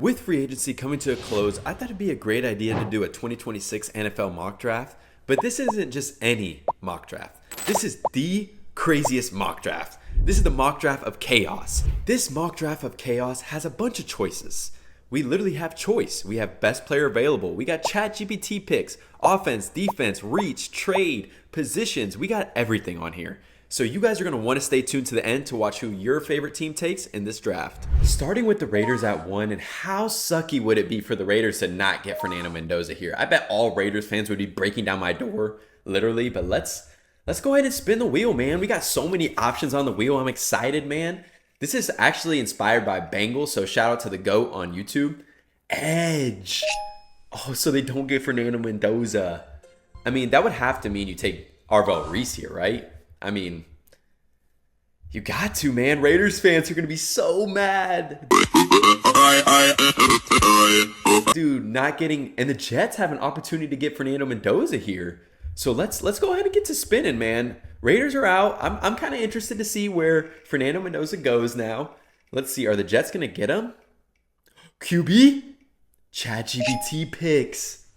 With free agency coming to a close, I thought it'd be a great idea to do a 2026 NFL mock draft, but this isn't just any mock draft. This is the craziest mock draft. This is the mock draft of chaos. This mock draft of chaos has a bunch of choices. We literally have choice. We have best player available. We got ChatGPT picks, offense, defense, reach, trade, positions. We got everything on here. So you guys are going to want to stay tuned to the end to watch who your favorite team takes in this draft. Starting with the Raiders at 1, and how sucky would it be for the Raiders to not get Fernando Mendoza here? I bet all Raiders fans would be breaking down my door, literally, but let's go ahead and spin the wheel, man. We got so many options on the wheel. I'm excited, man. This is actually inspired by Bengals, so shout out to the GOAT on YouTube. Edge. Oh, so they don't get Fernando Mendoza. I mean, that would have to mean you take Arvell Reese here, right? I mean, you got to, man. Raiders fans are going to be so mad. Dude, not getting... And the Jets have an opportunity to get Fernando Mendoza here. So let's go ahead and get to spinning, man. Raiders are out. I'm kind of interested to see where Fernando Mendoza goes now. Let's see. Are the Jets going to get him? QB? ChatGPT picks.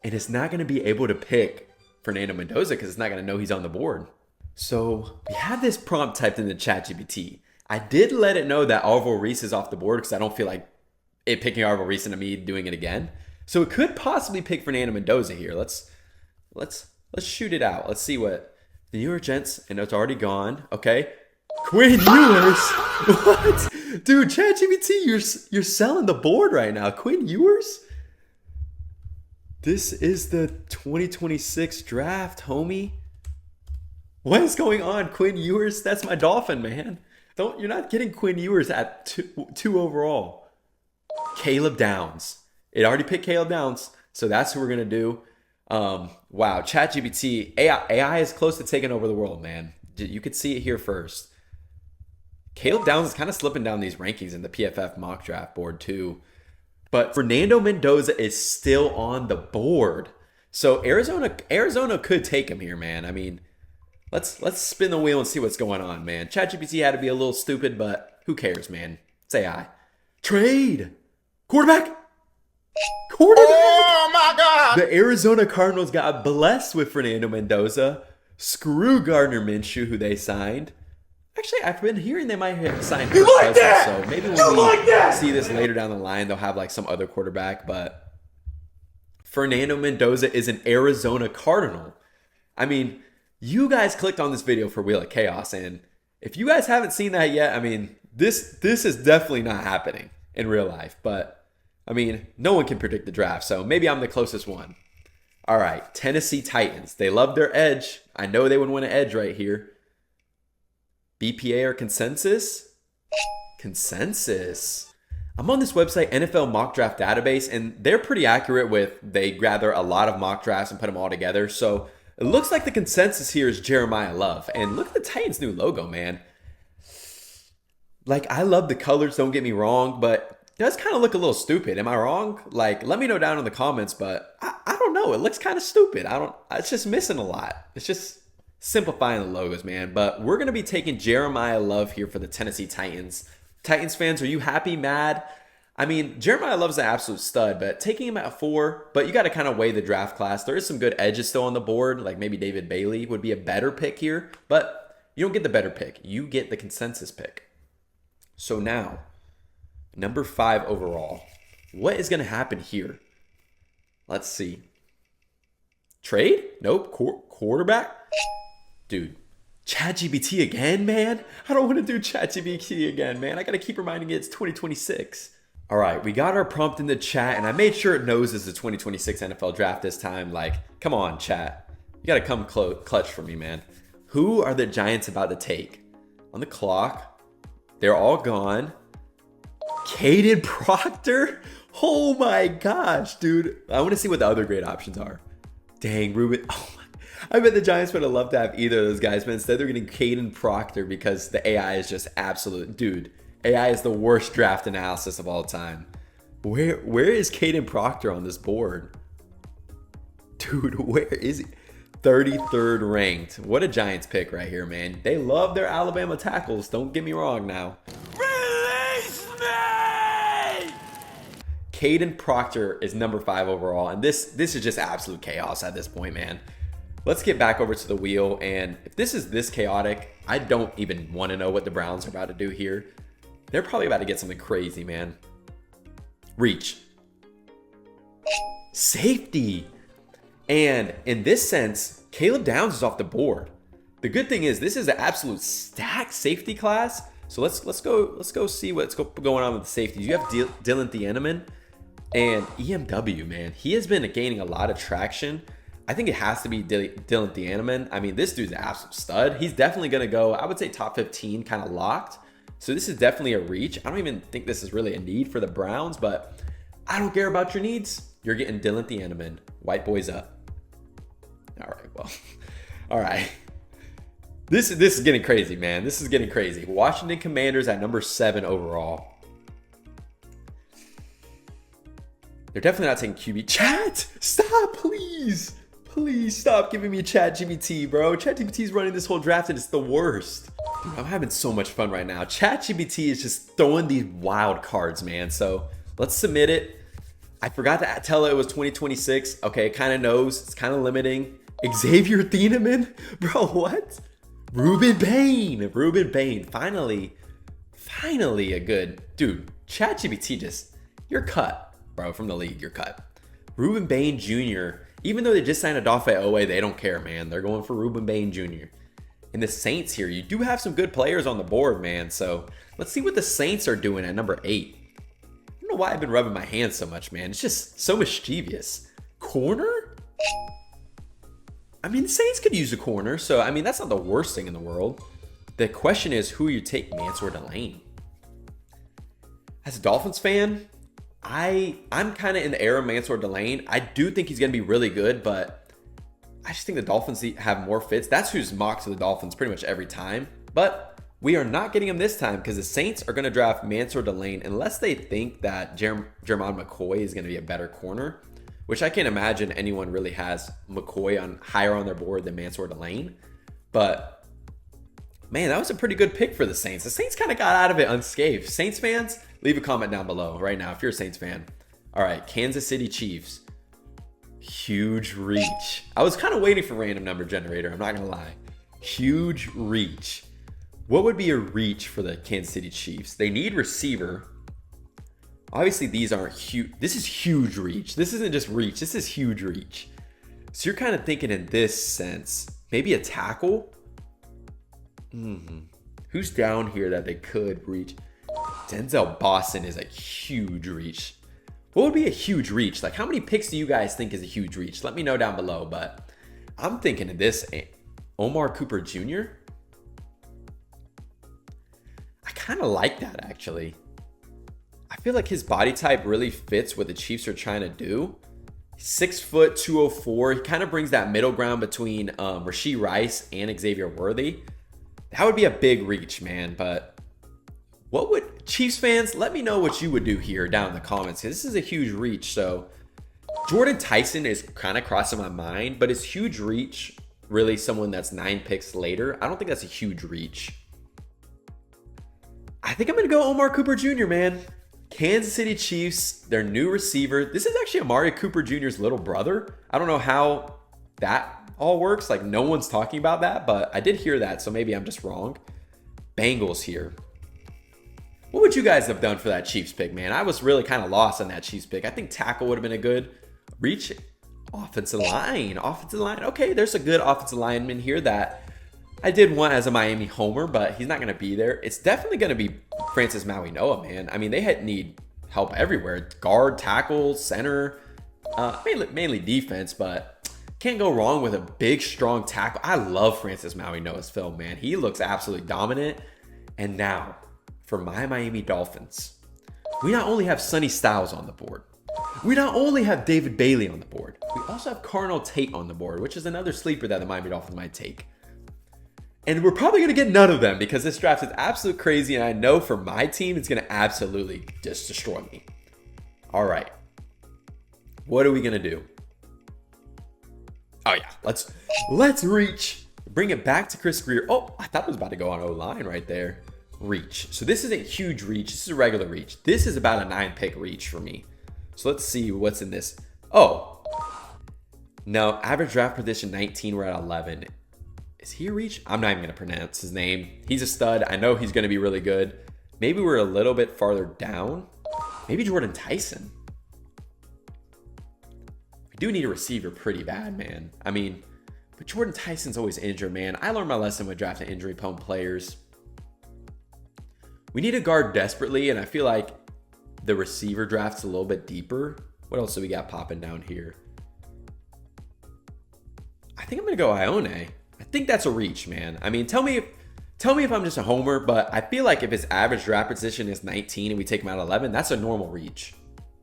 And it's not going to be able to pick Fernando Mendoza because it's not going to know he's on the board. So we have this prompt typed into ChatGPT. I did let it know that Arvell Reese is off the board because I don't feel like it picking Arvell Reese and me doing it again. So it could possibly pick Fernando Mendoza here. Let's shoot it out. Let's see what the New York Gents, and it's already gone. Okay. Quinn Ewers. What? Dude, ChatGPT, you're selling the board right now. Quinn Ewers? This is the 2026 draft, homie. What is going on? Quinn Ewers? That's my Dolphin, man. You're not getting Quinn Ewers at two overall. Caleb Downs. It already picked Caleb Downs, so that's who we're going to do. Wow, ChatGPT, AI is close to taking over the world, man. You could see it here first. Caleb Downs is kind of slipping down these rankings in the PFF Mock Draft board too. But Fernando Mendoza is still on the board. So Arizona could take him here, man. I mean, let's spin the wheel and see what's going on, man. ChatGPT had to be a little stupid, but who cares, man? It's AI. Trade. Quarterback. Oh my God! The Arizona Cardinals got blessed with Fernando Mendoza. Screw Gardner Minshew, who they signed. Actually, I've been hearing they might have signed Kirk Cousins, so maybe when we see this later down the line, they'll have like some other quarterback. But Fernando Mendoza is an Arizona Cardinal. I mean, you guys clicked on this video for Wheel of Chaos, and if you guys haven't seen that yet, I mean, this is definitely not happening in real life. But I mean, no one can predict the draft, so maybe I'm the closest one. All right, Tennessee Titans. They love their edge. I know they would want an edge right here. BPA or consensus? Consensus. I'm on this website, NFL Mock Draft Database, and they're pretty accurate with they gather a lot of mock drafts and put them all together. So it looks like the consensus here is Jeremiah Love. And look at the Titans' new logo, man. Like, I love the colors, don't get me wrong, but it does kind of look a little stupid. Am I wrong? Like, let me know down in the comments, but I don't know. It looks kind of stupid. It's just missing a lot. It's just simplifying the logos, man. But we're going to be taking Jeremiah Love here for the Tennessee Titans. Titans fans, are you happy, mad? I mean, Jeremiah Love's an absolute stud, but taking him at 4, but you got to kind of weigh the draft class. There is some good edges still on the board, like maybe David Bailey would be a better pick here, but you don't get the better pick. You get the consensus pick. So now, number 5 overall. What is going to happen here? Let's see. Trade? Nope. Quarterback? Dude, ChatGPT again, man? I don't want to do ChatGPT again, man. I got to keep reminding it it's 2026. All right, we got our prompt in the chat, and I made sure it knows it's the 2026 NFL Draft this time. Like, come on, chat. You got to come clutch for me, man. Who are the Giants about to take? On the clock. They're all gone. Kadyn Proctor? Oh my gosh, dude. I want to see what the other great options are. Dang, Rueben. Oh my. I bet the Giants would have loved to have either of those guys, but instead they're getting Kadyn Proctor because the AI is just absolute. Dude, AI is the worst draft analysis of all time. Where is Kadyn Proctor on this board? Dude, where is he? 33rd ranked. What a Giants pick right here, man. They love their Alabama tackles. Don't get me wrong now. Release me! Kadyn Proctor is number 5 overall, and this is just absolute chaos at this point, man. Let's get back over to the wheel, and if this is this chaotic, I don't even want to know what the Browns are about to do here. They're probably about to get something crazy, man. Reach. Safety. And in this sense, Caleb Downs is off the board. The good thing is this is an absolute stacked safety class. So let's go see what's going on with the safeties. You have Dylan Thieneman and EMW, man. He has been gaining a lot of traction. I think it has to be Dylan Thieneman. I mean, this dude's an absolute stud. He's definitely going to go, I would say, top 15, kind of locked. So this is definitely a reach. I don't even think this is really a need for the Browns, but I don't care about your needs. You're getting Dylan Thieneman. White boys up. All right, well, all right. This is getting crazy, man. This is getting crazy. Washington Commanders at number 7 overall. They're definitely not taking QB. Chat, stop, please. Please stop giving me ChatGPT, bro. ChatGPT is running this whole draft and it's the worst. Dude, I'm having so much fun right now. ChatGPT is just throwing these wild cards, man. So let's submit it. I forgot to tell it was 2026. Okay, it kind of knows. It's kind of limiting. Xavier Thieneman? Bro, what? Rueben Bain. Finally a good... Dude, ChatGPT just... You're cut, bro, from the league. You're cut. Rueben Bain Jr., even though they just signed Odafe Owe, they don't care, man. They're going for Rueben Bain Jr. And the Saints here, you do have some good players on the board, man. So let's see what the Saints are doing at number 8. I don't know why I've been rubbing my hands so much, man. It's just so mischievous. Corner? I mean, the Saints could use a corner. So, I mean, that's not the worst thing in the world. The question is who you take, Mansour Delane. As a Dolphins fan, I'm kind of in the era of Mansour Delane. I do think he's going to be really good, but I just think the Dolphins have more fits. That's who's mocked to the Dolphins pretty much every time. But we are not getting him this time because the Saints are going to draft Mansour Delane unless they think that Jermon McCoy is going to be a better corner, which I can't imagine anyone really has McCoy higher on their board than Mansour Delane. But man, that was a pretty good pick for the Saints. The Saints kind of got out of it unscathed. Saints fans, leave a comment down below right now if you're a Saints fan. All right, Kansas City Chiefs. Huge reach. I was kind of waiting for random number generator. I'm not going to lie. Huge reach. What would be a reach for the Kansas City Chiefs? They need receiver. Obviously, these aren't huge. This is huge reach. This isn't just reach. This is huge reach. So you're kind of thinking in this sense. Maybe a tackle? Who's down here that they could reach? Denzel Boston is a huge reach. What would be a huge reach? Like, how many picks do you guys think is a huge reach? Let me know down below. But I'm thinking of this. Omar Cooper Jr. I kind of like that, actually. I feel like his body type really fits what the Chiefs are trying to do. 6 foot, 204. He kind of brings that middle ground between Rashee Rice and Xavier Worthy. That would be a big reach, man. But what would Chiefs fans, let me know what you would do here down in the comments, because this is a huge reach. So Jordan Tyson is kind of crossing my mind, but is huge reach really someone that's 9 picks later? I don't think that's a huge reach. I think I'm going to go Omar Cooper Jr., man. Kansas City Chiefs, their new receiver. This is actually Amari Cooper Jr.'s little brother. I don't know how that all works. Like, no one's talking about that, but I did hear that, so maybe I'm just wrong. Bengals here. What would you guys have done for that Chiefs pick, man? I was really kind of lost on that Chiefs pick. I think tackle would have been a good reach. Offensive line. Okay, there's a good offensive lineman here that I did want as a Miami homer, but he's not going to be there. It's definitely going to be Francis Mauigoa, man. I mean, they need help everywhere. Guard, tackle, center, mainly defense, but can't go wrong with a big, strong tackle. I love Francis Mauigoa's film, man. He looks absolutely dominant. And now, for my Miami Dolphins, we not only have Sonny Styles on the board, we not only have David Bailey on the board, we also have Carnell Tate on the board, which is another sleeper that the Miami Dolphins might take. And we're probably going to get none of them because this draft is absolute crazy. And I know for my team, it's going to absolutely just destroy me. All right. What are we going to do? Oh, yeah. Let's reach. Bring it back to Chris Greer. Oh, I thought it was about to go on O-line right there. Reach. So this isn't huge reach. This is a regular reach. This is about a 9-pick reach for me. So let's see what's in this. Oh, no, average draft position 19, we're at 11. Is he a reach? I'm not even going to pronounce his name. He's a stud. I know he's going to be really good. Maybe we're a little bit farther down. Maybe Jordan Tyson. We do need a receiver pretty bad, man. I mean, but Jordan Tyson's always injured, man. I learned my lesson with drafting injury-prone players. We need a guard desperately, and I feel like the receiver draft's a little bit deeper. What else do we got popping down here? I think I'm going to go Ione. I think that's a reach, man. I mean, tell me if I'm just a homer, but I feel like if his average draft position is 19 and we take him out 11, that's a normal reach.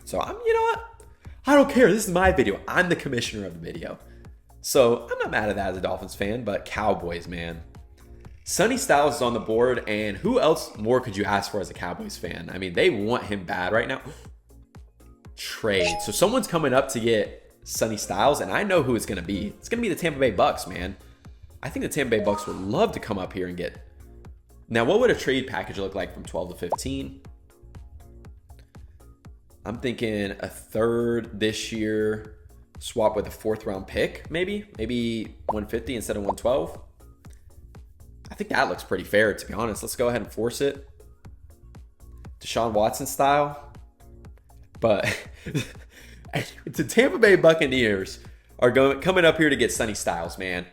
So you know what? I don't care. This is my video. I'm the commissioner of the video. So I'm not mad at that as a Dolphins fan, but Cowboys, man. Sonny Styles is on the board, and who else more could you ask for as a Cowboys fan? I mean, they want him bad right now. Trade. So someone's coming up to get Sonny Styles, and I know who it's going to be. It's going to be the Tampa Bay Bucks, man. I think the Tampa Bay Bucks would love to come up here and get. Now, what would a trade package look like from 12 to 15? I'm thinking a third this year, swap with a 4th round pick, maybe 150 instead of 112. I think that looks pretty fair, to be honest. Let's go ahead and force it. Deshaun Watson style. But the Tampa Bay Buccaneers are coming up here to get Sonny Styles, man.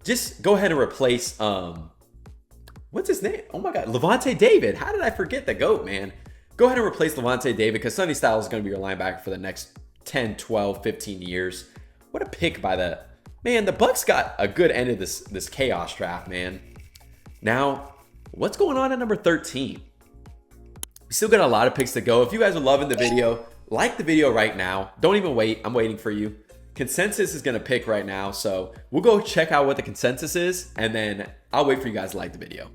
Just go ahead and replace, what's his name? Oh my God, Levante David. How did I forget the GOAT, man? Go ahead and replace Levante David because Sonny Styles is going to be your linebacker for the next 10, 12, 15 years. What a pick by the... Man, the Bucs got a good end of this chaos draft, man. Now, what's going on at number 13? We still got a lot of picks to go. If you guys are loving the video, like the video right now. Don't even wait. I'm waiting for you. Consensus is going to pick right now. So we'll go check out what the consensus is, and then I'll wait for you guys to like the video.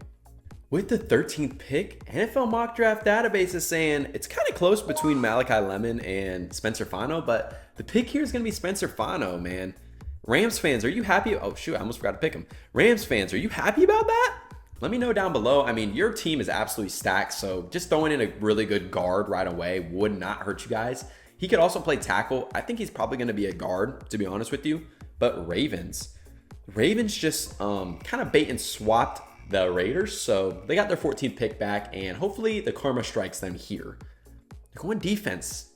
With the 13th pick, NFL Mock Draft Database is saying it's kind of close between Malachi Lemon and Spencer Fano, but the pick here is going to be Spencer Fano, man. Rams fans, are you happy? Oh, shoot, I almost forgot to pick him. Rams fans, are you happy about that? Let me know down below. I mean, your team is absolutely stacked, so just throwing in a really good guard right away would not hurt you guys. He could also play tackle. I think he's probably going to be a guard, to be honest with you. But Ravens just kind of bait and swapped the Raiders, so they got their 14th pick back, and hopefully the karma strikes them here. They're going defense.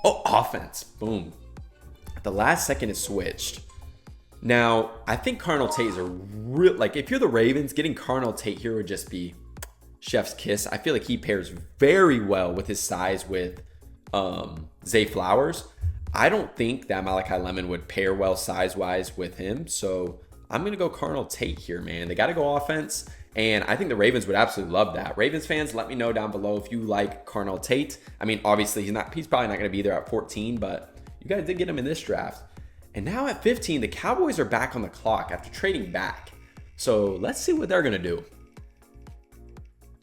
Oh, offense. Boom. At the last second, it switched. Now, I think Carnell Tate is a real, like, if you're the Ravens, getting Carnell Tate here would just be chef's kiss. I feel like he pairs very well with his size with Zay Flowers. I don't think that Malachi Lemon would pair well size-wise with him, so I'm going to go Carnell Tate here, man. They got to go offense, and I think the Ravens would absolutely love that. Ravens fans, let me know down below if you like Carnell Tate. I mean, obviously, he's probably not going to be there at 14, but you guys did get him in this draft. And now at 15, the Cowboys are back on the clock after trading back. So let's see what they're going to do.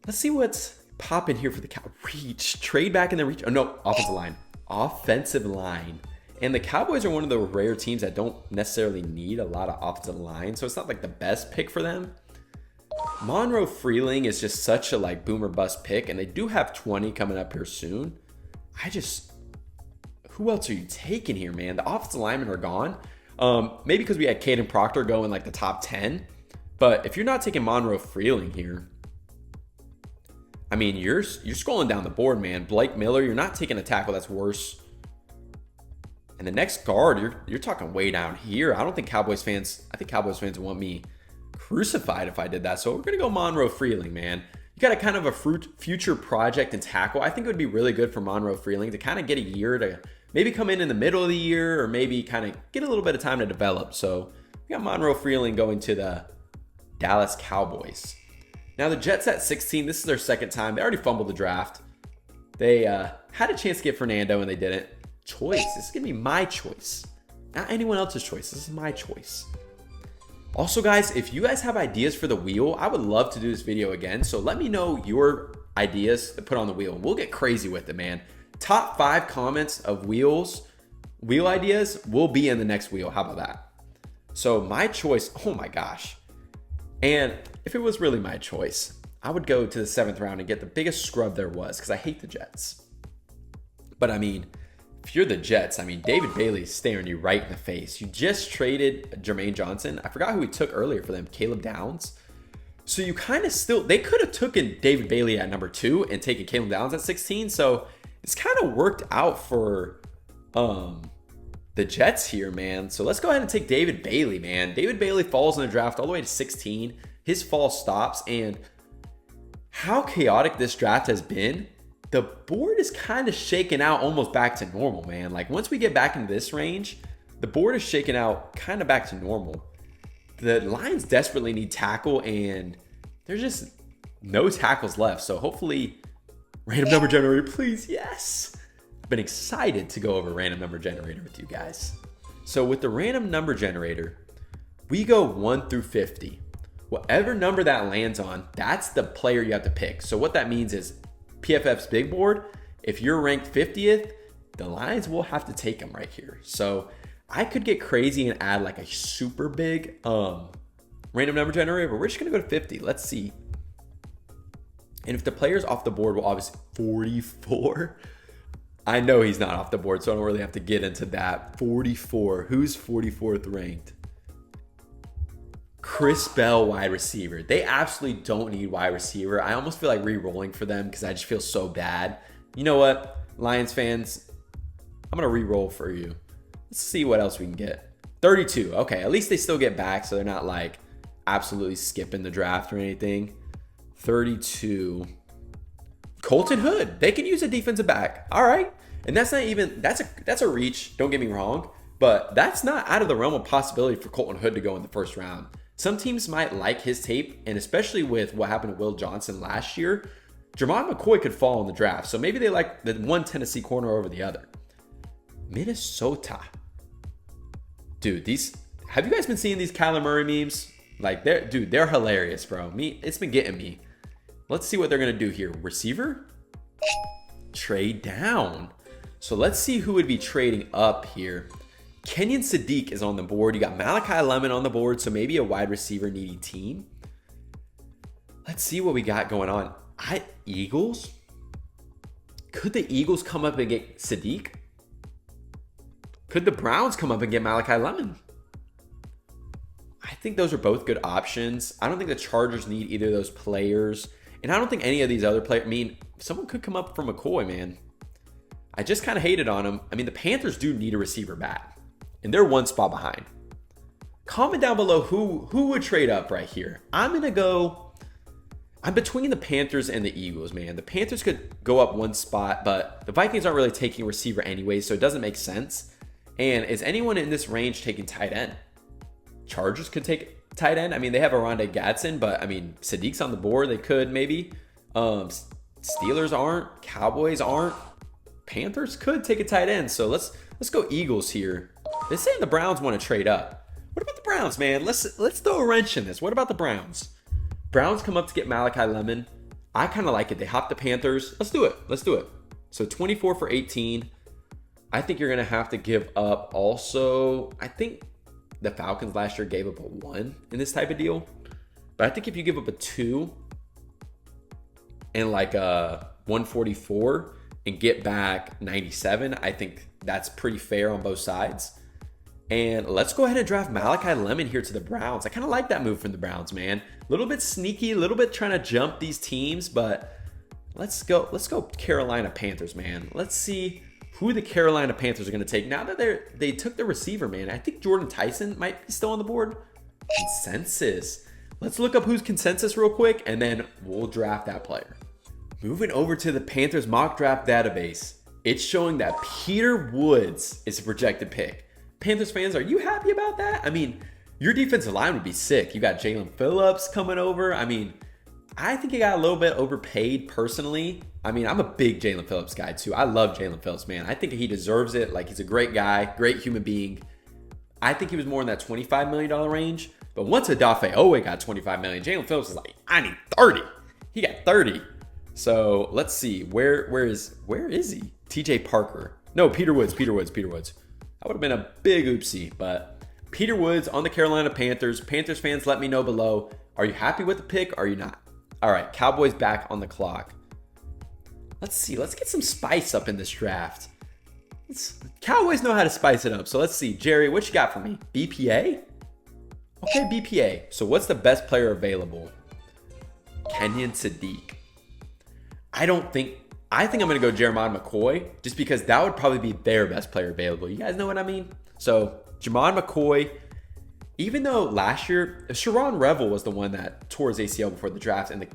Let's see what's popping here for the Cowboys. Reach. Trade back in the reach. Oh, no. Offensive line. Offensive line. And the Cowboys are one of the rare teams that don't necessarily need a lot of offensive line. So it's not like the best pick for them. Monroe Freeling is just such a like boomer bust pick. And they do have 20 coming up here soon. Who else are you taking here, man? The offensive linemen are gone. Maybe because we had Kadyn Proctor go in like the top 10. But if you're not taking Monroe Freeling here, I mean, you're scrolling down the board, man. Blake Miller, you're not taking a tackle that's worse. And the next guard, you're talking way down here. I think Cowboys fans want me crucified if I did that. So we're going to go Monroe Freeling, man. You got a kind of a future project and tackle. I think it would be really good for Monroe Freeling to kind of get a year to maybe come in the middle of the year or maybe kind of get a little bit of time to develop. So we got Monroe Freeling going to the Dallas Cowboys. Now the Jets at 16, this is their second time. They already fumbled the draft. They had a chance to get Fernando and they didn't. Choice. This is going to be my choice. Not anyone else's choice. This is my choice. Also, guys, if you guys have ideas for the wheel, I would love to do this video again. So let me know your ideas to put on the wheel. We'll get crazy with it, man. Top 5 comments of wheel ideas will be in the next wheel. How about that? So my choice, oh my gosh. And if it was really my choice, I would go to the 7th round and get the biggest scrub there was because I hate the Jets. But I mean, if you're the Jets, I mean, David Bailey's staring you right in the face. You just traded Jermaine Johnson. I forgot who we took earlier for them, Caleb Downs. So you kind of still, they could have taken David Bailey at number 2 and taken Caleb Downs at 16. So it's kind of worked out for the Jets here, man. So let's go ahead and take David Bailey, man. David Bailey falls in the draft all the way to 16. His fall stops, and how chaotic this draft has been, the board is kind of shaken out almost back to normal, man. Like once we get back into this range, the board is shaken out kind of back to normal. The Lions desperately need tackle, and there's just no tackles left. So hopefully, random number generator, please. Yes. I've been excited to go over random number generator with you guys. So with the random number generator, we go 1 through 50. Whatever number that lands on, that's the player you have to pick. So what that means is PFF's big board, if you're ranked 50th, the Lions will have to take them right here. So I could get crazy and add like a super big random number generator, but we're just gonna go to 50. Let's see. And if the player's off the board, we'll obviously 44. I know he's not off the board, so I don't really have to get into that. 44. Who's 44th ranked? Chris Bell, wide receiver. They absolutely don't need wide receiver. I almost feel like re-rolling for them because I just feel so bad. You know what, Lions fans? I'm going to re-roll for you. Let's see what else we can get. 32. Okay, at least they still get back, so they're not like absolutely skipping the draft or anything. 32. Colton Hood. They can use a defensive back. All right. And that's not even, that's a reach. Don't get me wrong. But that's not out of the realm of possibility for Colton Hood to go in the first round. Some teams might like his tape, and especially with what happened to Will Johnson last year, Jermon McCoy could fall in the draft. So maybe they like the one Tennessee corner over the other. Minnesota. Dude, have you guys been seeing these Kyler Murray memes? Like, they're hilarious, bro. It's been getting me. Let's see what they're going to do here. Receiver? Trade down. So let's see who would be trading up here. Kenyon Sadiq is on the board. You got Malachi Lemon on the board, so maybe a wide receiver needy team. Let's see what we got going on. Eagles? Could the Eagles come up and get Sadiq? Could the Browns come up and get Malachi Lemon? I think those are both good options. I don't think the Chargers need either of those players. And I don't think any of these other players, I mean, someone could come up from McCoy, man. I just kind of hated on him. I mean, the Panthers do need a receiver back, and they're one spot behind. Comment down below who would trade up right here. I'm between the Panthers and the Eagles, man. The Panthers could go up one spot, but the Vikings aren't really taking receiver anyway, so it doesn't make sense. And is anyone in this range taking tight end? Chargers could take tight end. I mean, they have Arondé Gadsden, but I mean, Sadiq's on the board. They could maybe. Steelers aren't. Cowboys aren't. Panthers could take a tight end. So let's go Eagles here. They're saying the Browns want to trade up. What about the Browns, man? Let's throw a wrench in this. What about the Browns? Browns come up to get Malachi Lemon. I kind of like it. They hop the Panthers. Let's do it. So 24 for 18. I think you're going to have to give up also. I think the Falcons last year gave up a 1 in this type of deal. But I think if you give up a 2 and like a 144 and get back 97, I think that's pretty fair on both sides. And let's go ahead and draft Malachi Lemon here to the Browns. I kind of like that move from the Browns, man. A little bit sneaky, a little bit trying to jump these teams, but let's go Carolina Panthers, man. Let's see who the Carolina Panthers are going to take. Now that they took the receiver, man, I think Jordan Tyson might be still on the board. Consensus. Let's look up who's consensus real quick, and then we'll draft that player. Moving over to the Panthers mock draft database, it's showing that Peter Woods is a projected pick. Panthers fans, are you happy about that? I mean, your defensive line would be sick. You got Jalen Phillips coming over. I mean, I think he got a little bit overpaid personally. I mean, I'm a big Jalen Phillips guy too. I love Jalen Phillips, man. I think he deserves it. Like, he's a great guy, great human being. I think he was more in that $25 million range. But once Odafe Owe got $25 million, Jalen Phillips is like, I need 30. He got 30. So let's see. Where is he? TJ Parker. No, Peter Woods. That would have been a big oopsie, but Peter Woods on the Carolina Panthers. Panthers fans, let me know below. Are you happy with the pick or are you not? All right, Cowboys back on the clock. Let's see. Let's get some spice up in this draft. Cowboys know how to spice it up. So let's see. Jerry, what you got for me? BPA? Okay, BPA. So what's the best player available? Kenyon Sadiq. I think I'm going to go Jeremiah McCoy just because that would probably be their best player available. You guys know what I mean? So Jeremiah McCoy, even though last year, Sharon Revel was the one that tore his ACL before the draft, and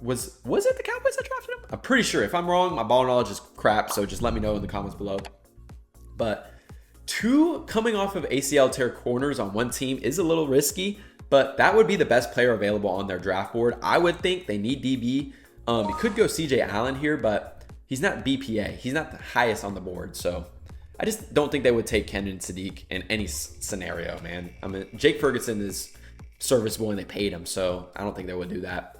was it the Cowboys that drafted him? I'm pretty sure. If I'm wrong, my ball knowledge is crap, so just let me know in the comments below. But 2 coming off of ACL tear corners on one team is a little risky, but that would be the best player available on their draft board. I would think they need DB. You could go CJ Allen here, but he's not BPA. He's not the highest on the board, so I just don't think they would take Kenyon Sadiq in any scenario, man. I mean, Jake Ferguson is serviceable and they paid him, so I don't think they would do that.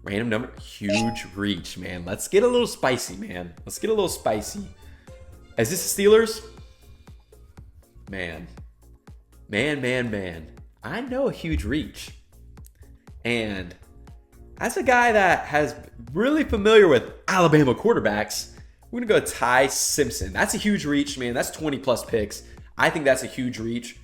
Random number, huge reach, man. Let's get a little spicy, man. Let's get a little spicy. Is this the Steelers? Man. I know a huge reach. And as a guy that has really familiar with Alabama quarterbacks, we're going to go Ty Simpson. That's a huge reach, man. That's 20 plus picks. I think that's a huge reach.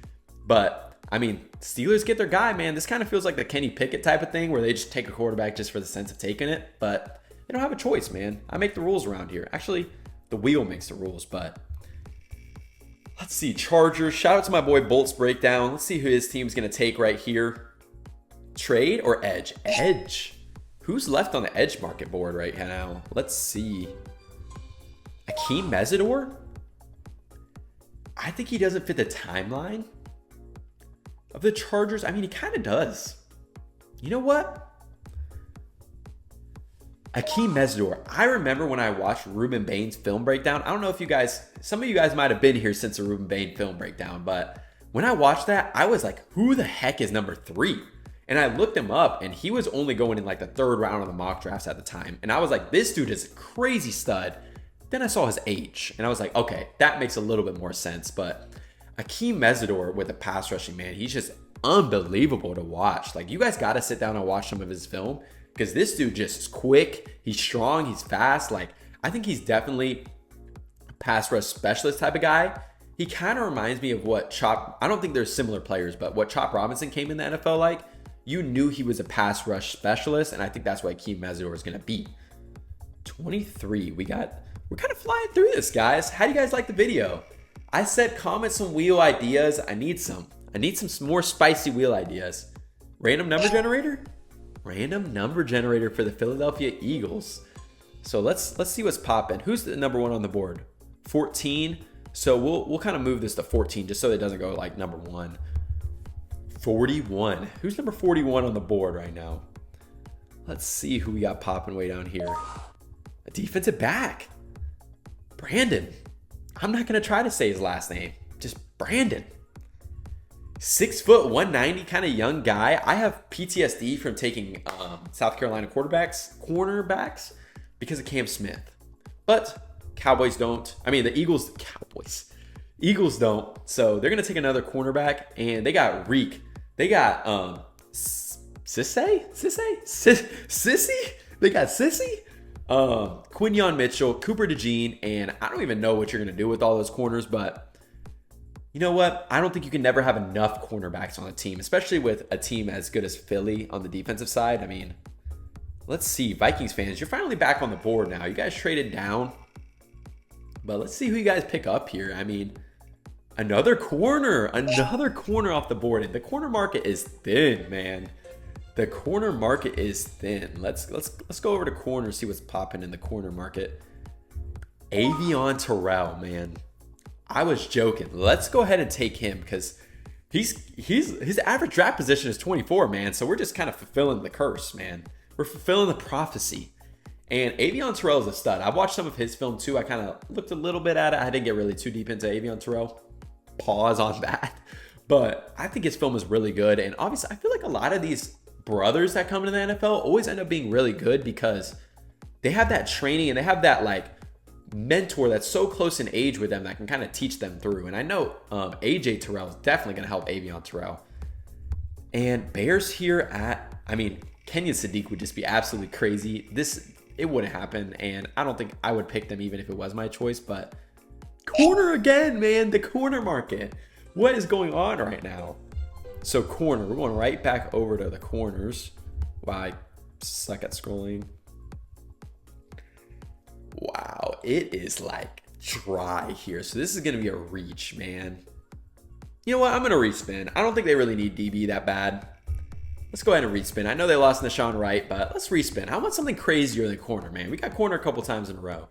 But, I mean, Steelers get their guy, man. This kind of feels like the Kenny Pickett type of thing where they just take a quarterback just for the sense of taking it. But they don't have a choice, man. I make the rules around here. Actually, the wheel makes the rules, but let's see. Chargers. Shout out to my boy Bolts Breakdown. Let's see who his team's going to take right here. Trade or edge? Edge. Who's left on the edge market board right now? Let's see. Akeem Mesidor? I think he doesn't fit the timeline of the Chargers. I mean, he kind of does. You know what? Akeem Mesidor. I remember when I watched Rueben Bain's film breakdown. I don't know if you guys, some of you guys might have been here since the Rueben Bain film breakdown, but when I watched that, I was like, who the heck is number 3? And I looked him up, and he was only going in like the 3rd round of the mock drafts at the time. And I was like, this dude is a crazy stud. Then I saw his age, and I was like, okay, that makes a little bit more sense. But Akeem Mesidor with the pass rushing, man, he's just unbelievable to watch. Like, you guys got to sit down and watch some of his film because this dude just is quick. He's strong. He's fast. Like, I think he's definitely a pass rush specialist type of guy. He kind of reminds me of what Chop, I don't think they're similar players, but what Chop Robinson came in the NFL like. You knew he was a pass rush specialist, and I think that's what Akeem Mesidor is going to be. 23. We're kind of flying through this, guys. How do you guys like the video? I said comment some wheel ideas. I need some more spicy wheel ideas. Random number generator? Random number generator for the Philadelphia Eagles. So let's see what's popping. Who's the number 1 on the board? 14. So we'll kind of move this to 14 just so it doesn't go like number 1. 41. Who's number 41 on the board right now? Let's see who we got popping way down here. A defensive back. Brandon. I'm not going to try to say his last name. Just Brandon. 6 foot, 190, kind of young guy. I have PTSD from taking South Carolina cornerbacks because of Cam Smith. But Cowboys don't. I mean, the Eagles don't. So they're going to take another cornerback, and they got Reek. They got Sissy? They got Sissy? Quinyon Mitchell, Cooper DeJean, and I don't even know what you're going to do with all those corners, but you know what? I don't think you can never have enough cornerbacks on a team, especially with a team as good as Philly on the defensive side. I mean, let's see. Vikings fans, you're finally back on the board now. You guys traded down, but let's see who you guys pick up here. I mean, another corner off the board. And the corner market is thin, man. The corner market is thin. Let's go over to corner, see what's popping in the corner market. Avion Terrell, man. I was joking. Let's go ahead and take him because his average draft position is 24, man. So we're just kind of fulfilling the curse, man. We're fulfilling the prophecy. And Avion Terrell is a stud. I've watched some of his film too. I kind of looked a little bit at it. I didn't get really too deep into Avion Terrell. Pause on that. But I think his film is really good. And obviously, I feel like a lot of these brothers that come into the NFL always end up being really good because they have that training and they have that like mentor that's so close in age with them that can kind of teach them through. And I know AJ Terrell is definitely going to help Avion Terrell. And Bears here at, I mean, Kenyon Sadiq would just be absolutely crazy. It wouldn't happen. And I don't think I would pick them even if it was my choice. But Corner again, man. The corner market. What is going on right now? So corner. We're going right back over to the corners. Wow, I suck at scrolling. Wow, it is like dry here. So this is going to be a reach, man. You know what? I'm going to respin. I don't think they really need DB that bad. Let's go ahead and respin. I know they lost Nashawn Wright, but let's respin. I want something crazier than corner, man. We got corner a couple times in a row.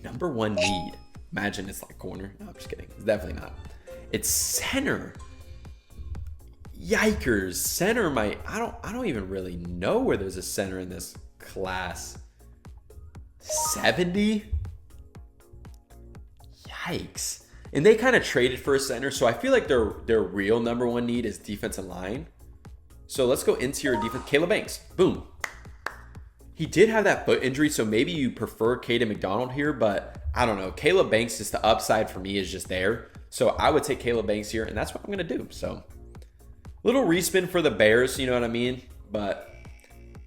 Number one need. Imagine it's like corner. No, I'm just kidding. It's definitely not. It's center. Yikers. Center might... I don't even really know where there's a center in this class. 70? Yikes. And they kind of traded for a center, so I feel like their real number one need is defensive line. So let's go interior defense. Caleb Banks. Boom. He did have that foot injury, so maybe you prefer Kadyn McDonald here, but I don't know. Caleb Banks, just the upside for me is just there. So I would take Caleb Banks here, and that's what I'm going to do. So little respin for the Bears, you know what I mean? But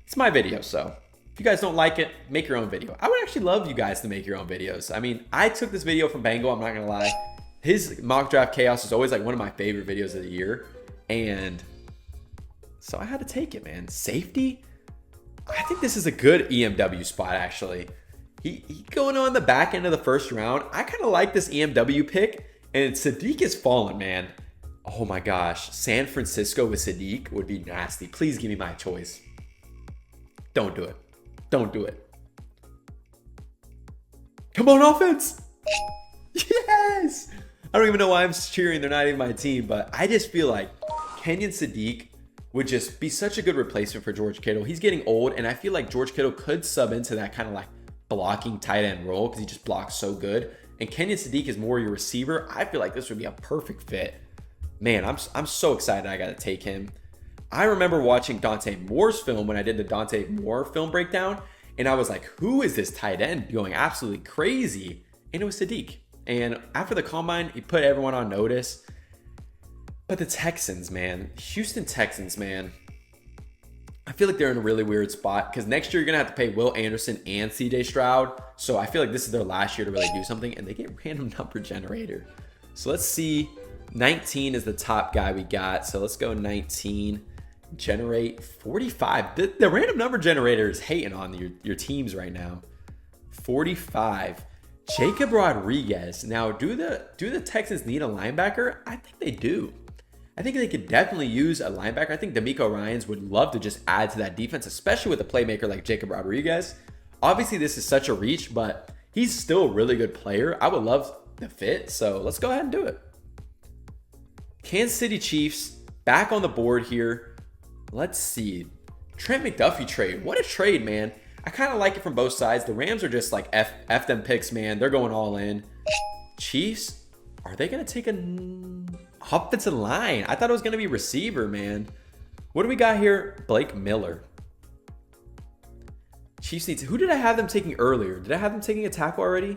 it's my video, so if you guys don't like it, make your own video. I would actually love you guys to make your own videos. I mean, I took this video from Bengal, I'm not going to lie. His mock draft chaos is always like one of my favorite videos of the year, and so I had to take it, man. Safety? I think this is a good EMW spot, actually. He going on the back end of the first round. I kind of like this EMW pick, and Sadiq is falling, man. Oh my gosh. San Francisco with Sadiq would be nasty. Please give me my choice. Don't do it. Don't do it. Come on, offense. Yes. I don't even know why I'm cheering. They're not even my team, but I just feel like Kenyon Sadiq would just be such a good replacement for George Kittle. He's getting old, and I feel like George Kittle could sub into that kind of like blocking tight end role because he just blocks so good. And Kenyon Sadiq is more your receiver. I feel like this would be a perfect fit. Man, I'm so excited I got to take him. I remember watching Dante Moore's film when I did the Dante Moore film breakdown, and I was like, who is this tight end going absolutely crazy? And it was Sadiq. And after the combine, he put everyone on notice. But the Texans, man, Houston Texans, man, I feel like they're in a really weird spot because next year you're going to have to pay Will Anderson and CJ Stroud. So I feel like this is their last year to really do something, and they get random number generator. So let's see. 19 is the top guy we got. So let's go 19. Generate 45. The random number generator is hating on your teams right now. 45. Jacob Rodriguez. Now, do the Texans need a linebacker? I think they do. I think they could definitely use a linebacker. I think D'Amico Ryans would love to just add to that defense, especially with a playmaker like Jacob Rodriguez. Obviously, this is such a reach, but he's still a really good player. I would love the fit, so let's go ahead and do it. Kansas City Chiefs back on the board here. Let's see. Trent McDuffie trade. What a trade, man. I kind of like it from both sides. The Rams are just like F them picks, man. They're going all in. Chiefs, are they going to take an offensive line? I thought it was going to be receiver, man. What do we got here? Blake Miller. Chiefs needs... Who did I have them taking earlier? Did I have them taking a tackle already?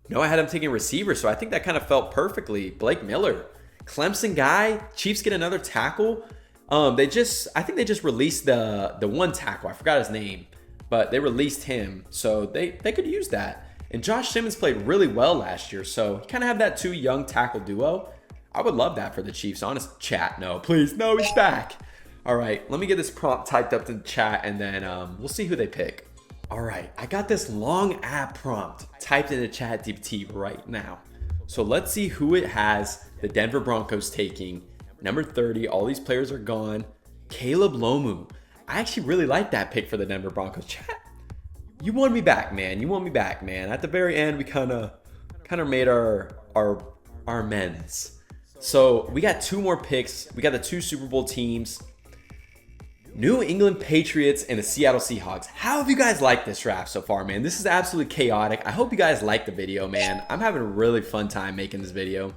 No, I had them taking a receiver, so I think that kind of felt perfectly. Blake Miller. Clemson guy. Chiefs get another tackle. I think they just released the one tackle. I forgot his name. But they released him, so they could use that. And Josh Simmons played really well last year, so you kind of have that two young tackle duo. I would love that for the Chiefs. Honest, chat, no, please, no, he's back. All right, let me get this prompt typed up in the chat, and then we'll see who they pick. All right, I got this long app prompt typed into ChatGPT right now. So let's see who it has the Denver Broncos taking. Number 30, all these players are gone. Caleb Lomu. I actually really like that pick for the Denver Broncos. Chat, you won me back, man. You won me back, man. At the very end, we kind of made our amends. So we got two more picks. We got the two Super Bowl teams. New England Patriots and the Seattle Seahawks. How have you guys liked this draft so far, man? This is absolutely chaotic. I hope you guys like the video, man. I'm having a really fun time making this video.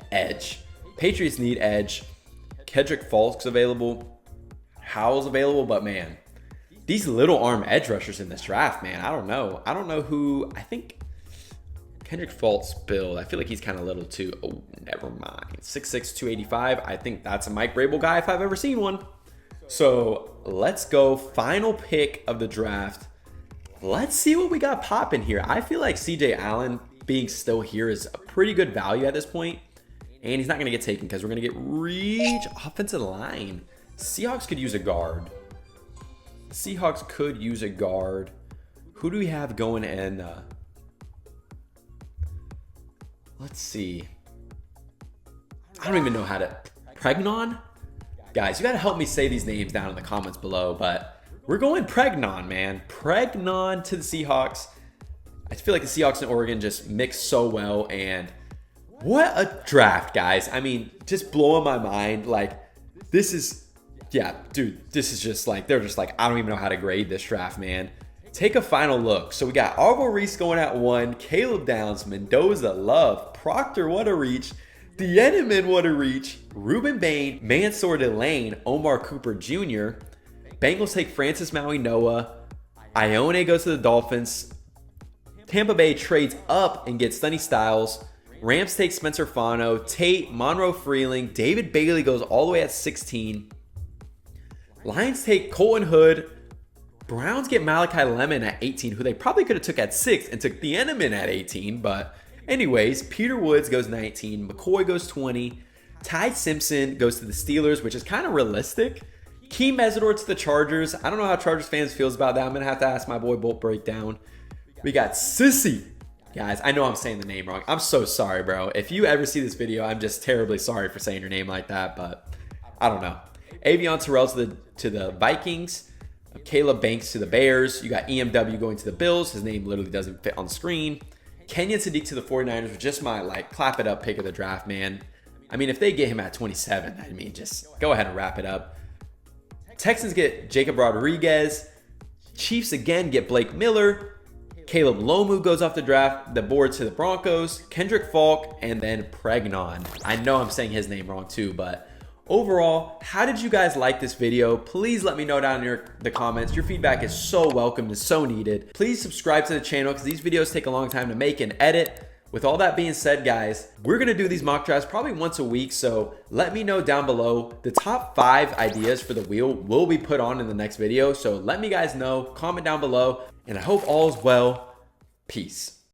Edge. Patriots need edge. Kedrick Falk's available. Howell's available, but man, these little arm edge rushers in this draft, man, I don't know who. I think Kendrick Falk's build, I feel like he's kind of little too. Oh, never mind. 6'6", 285. I think that's a Mike Vrabel guy if I've ever seen one. So let's go. Final pick of the draft. Let's see what we got popping here. I feel like CJ Allen being still here is a pretty good value at this point. And he's not going to get taken because we're going to get reach offensive line. Seahawks could use a guard. Seahawks could use a guard. Who do we have going in? Let's see. I don't even know how to... Pregnon? Guys, you got to help me say these names down in the comments below, but we're going Pregnon, man. Pregnon to the Seahawks. I feel like the Seahawks and Oregon just mix so well, and what a draft, guys. I mean, just blowing my mind. Like, this is... Yeah, dude, this is just like... They're just like, I don't even know how to grade this draft, man. Take a final look. So we got Arvell Reese going at 1, Caleb Downs, Mendoza, Love, Proctor, what a reach, Deneman, what a reach, Rueben Bain, Mansour Delane, Omar Cooper Jr. Bengals take Francis Maui Noah. Ione goes to the Dolphins. Tampa Bay trades up and gets Sonny Styles. Rams take Spencer Fano, Tate, Monroe Freeling, David Bailey goes all the way at 16. Lions take Colton Hood. Browns get Malachi Lemon at 18, who they probably could have took at 6 and took Deneman at 18. But anyways, Peter Woods goes 19. McCoy goes 20. Ty Simpson goes to the Steelers, which is kind of realistic. Keem Mesidor to the Chargers. I don't know how Chargers fans feels about that. I'm going to have to ask my boy Bolt Breakdown. We got Sissy. Guys, I know I'm saying the name wrong. I'm so sorry, bro. If you ever see this video, I'm just terribly sorry for saying your name like that, but I don't know. Avion Terrell to the Vikings. Caleb Banks to the Bears. You got EMW going to the Bills. His name literally doesn't fit on the screen. Kenyon Sadiq to the 49ers was just my, like, clap it up pick of the draft, man. I mean, if they get him at 27, I mean, just go ahead and wrap it up. Texans get Jacob Rodriguez. Chiefs again get Blake Miller. Caleb Lomu goes off the board to the Broncos. Kendrick Falk, and then Pregnon. I know I'm saying his name wrong too, but overall, how did you guys like this video? Please let me know down in the comments. Your feedback is so welcome and so needed. Please subscribe to the channel because these videos take a long time to make and edit. With all that being said, guys, we're going to do these mock drafts probably once a week, so let me know down below. The top 5 ideas for the wheel will be put on in the next video, so let me guys know. Comment down below, and I hope all is well. Peace.